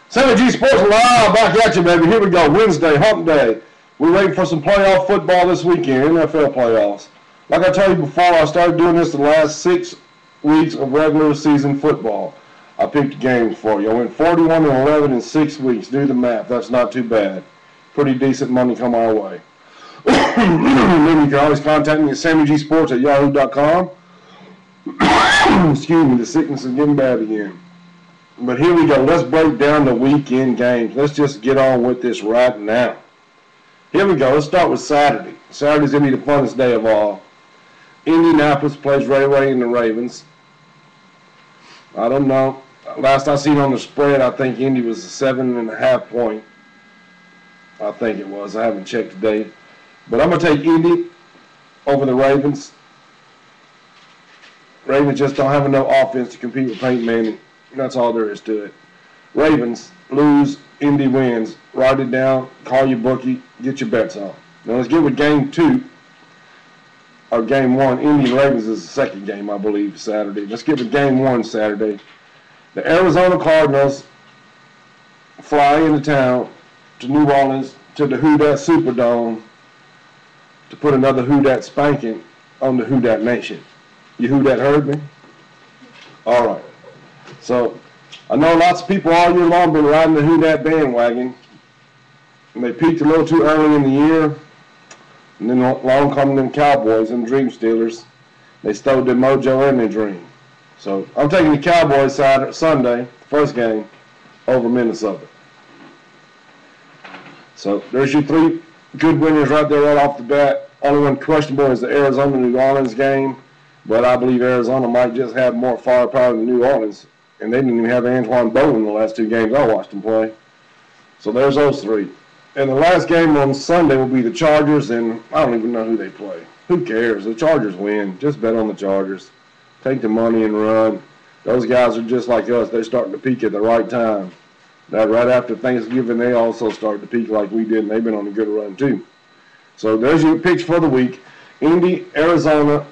SammyGSports live back at you, baby. Here we go. Wednesday, hump day. We're waiting for some playoff football this weekend, NFL playoffs. Like I told you before, I started doing this the last 6 weeks of regular season football. I picked games for you. I went 41-11 in 6 weeks. Do the math. That's not too bad. Pretty decent money come our way. Then you can always contact me at SammyGSports@yahoo.com. Excuse me, the sickness is getting bad again. But here we go. Let's break down the weekend games. Let's just get on with this right now. Here we go. Let's start with Saturday. Saturday's going to be the funnest day of all. Indianapolis plays Ray and the Ravens. I don't know. Last I seen on the spread, I think Indy was a 7.5 point. I think it was. I haven't checked today. But I'm going to take Indy over the Ravens. Ravens just don't have enough offense to compete with Peyton Manning. That's all there is to it. Ravens lose, Indy wins. Write it down, call your bookie, get your bets on. Now let's get with game 2, or game 1. Indy and Ravens is the second game, I believe, Saturday. Let's get with game 1 Saturday. The Arizona Cardinals fly into town to New Orleans to the Who Dat Superdome to put another Who Dat spanking on the Who Dat Nation. You Who Dat heard me? All right. So, I know lots of people all year long been riding the Who Dat bandwagon. And they peaked a little too early in the year. And then along come them Cowboys and Dream Stealers. They stole their mojo and their dream. So, I'm taking the Cowboys Sunday, first game, over Minnesota. So, there's your 3 good winners right there right off the bat. Only one questionable is the Arizona-New Orleans game. But I believe Arizona might just have more firepower than New Orleans. And they didn't even have Antoine Bowen in the last 2 games I watched them play. So there's those 3. And the last game on Sunday will be the Chargers, and I don't even know who they play. Who cares? The Chargers win. Just bet on the Chargers. Take the money and run. Those guys are just like us. They're starting to peak at the right time. That right after Thanksgiving, they also started to peak like we did, and they've been on a good run too. So there's your picks for the week. Indy, Arizona,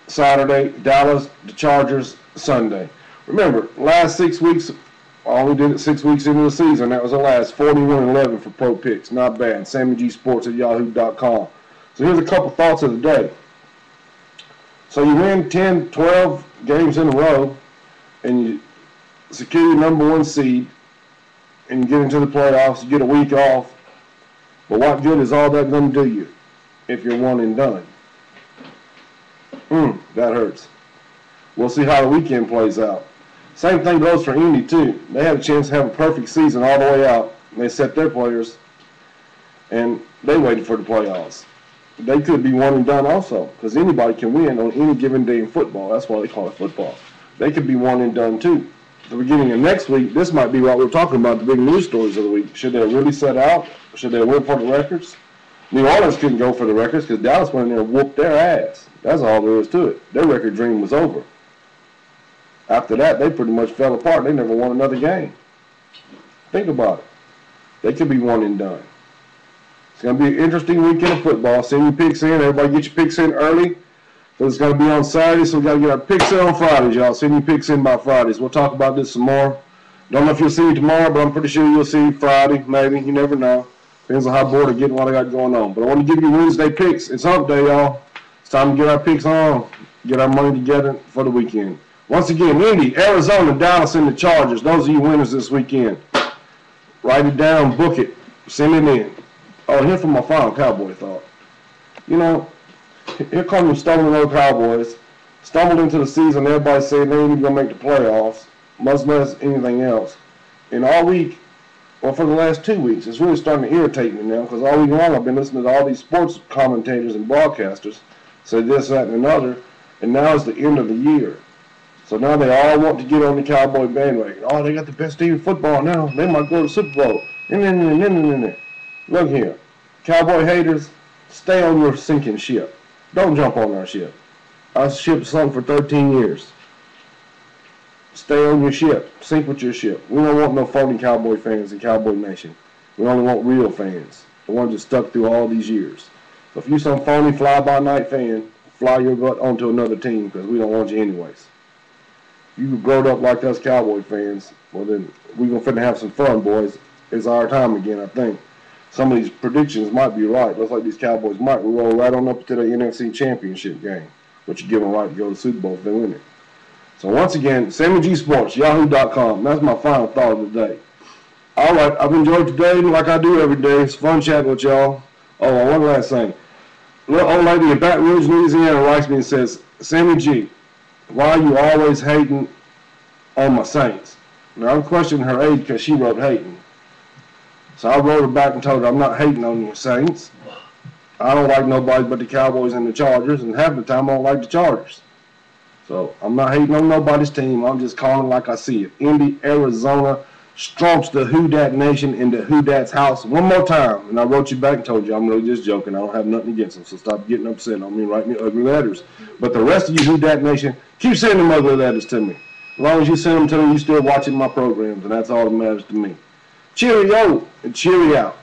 Saturday, Dallas, the Chargers, Sunday. Remember, last 6 weeks, I only did it 6 weeks into the season. That was the last 41-11 for pro picks. Not bad. SammyGSports@yahoo.com. So here's a couple thoughts of the day. So you win 10, 12 games in a row, and you secure your #1 seed, and you get into the playoffs, you get a week off. But what good is all that going to do you if you're one and done? That hurts. We'll see how the weekend plays out. Same thing goes for Indy, too. They had a chance to have a perfect season all the way out. They set their players, and they waited for the playoffs. They could be one and done also, because anybody can win on any given day in football. That's why they call it football. They could be one and done, too. At the beginning of next week, this might be what we're talking about, the big news stories of the week. Should they really set out? Should they win for the records? New Orleans couldn't go for the records because Dallas went in there and whooped their ass. That's all there is to it. Their record dream was over. After that, they pretty much fell apart. They never won another game. Think about it. They could be one and done. It's going to be an interesting weekend of football. Send your picks in. Everybody get your picks in early. So it's going to be on Saturday, so we got to get our picks in on Fridays, y'all. Send your picks in by Fridays. We'll talk about this some more. Don't know if you'll see me tomorrow, but I'm pretty sure you'll see Friday, maybe. You never know. Depends on how bored I get and what I got going on. But I want to give you Wednesday picks. It's hump day, y'all. It's time to get our picks on, get our money together for the weekend. Once again, Indy, Arizona, Dallas, and the Chargers. Those are your winners this weekend. Write it down, book it, send it in. Oh, here from my final Cowboy thought. You know, here come the stumbling old Cowboys. Stumbled into the season, everybody saying they ain't even going to make the playoffs, much less anything else. And all week, well, for the last 2 weeks, it's really starting to irritate me now because all week long I've been listening to all these sports commentators and broadcasters say this, that, and another, and now it's the end of the year. So now they all want to get on the Cowboy bandwagon. Oh, they got the best team in football now. They might go to the Super Bowl. Look here. Cowboy haters, stay on your sinking ship. Don't jump on our ship. Our ship sunk for 13 years. Stay on your ship. Sink with your ship. We don't want no phony Cowboy fans in Cowboy Nation. We only want real fans. The ones that stuck through all these years. So if you're some phony fly-by-night fan, fly your butt onto another team because we don't want you anyways. you growed up like us Cowboy fans, well then we're going to finna have some fun, boys. It's our time again, I think. Some of these predictions might be right. Looks like these Cowboys might roll right on up to the NFC Championship game, which you give them right to go to the Super Bowl if they win it. So once again, SammyGSports, yahoo.com. That's my final thought of the day. All right, I've enjoyed today like I do every day. It's fun chatting with y'all. Oh, one last thing. Little old lady in Baton Rouge, Louisiana writes me and says, Sammy G, why are you always hating on my Saints? Now, I'm questioning her age because she wrote hating. So I wrote her back and told her I'm not hating on your Saints. I don't like nobody but the Cowboys and the Chargers, and half the time I don't like the Chargers. So I'm not hating on nobody's team. I'm just calling like I see it. Indy, Arizona, stomps the Who Dat Nation into Who Dat's house one more time. And I wrote you back and told you I'm really just joking. I don't have nothing against them, so stop getting upset on me and writing me ugly letters. But the rest of you Who Dat Nation, keep sending them ugly letters to me. As long as you send them to me, you still watching my programs, and that's all that matters to me. Cheerio and cheery out.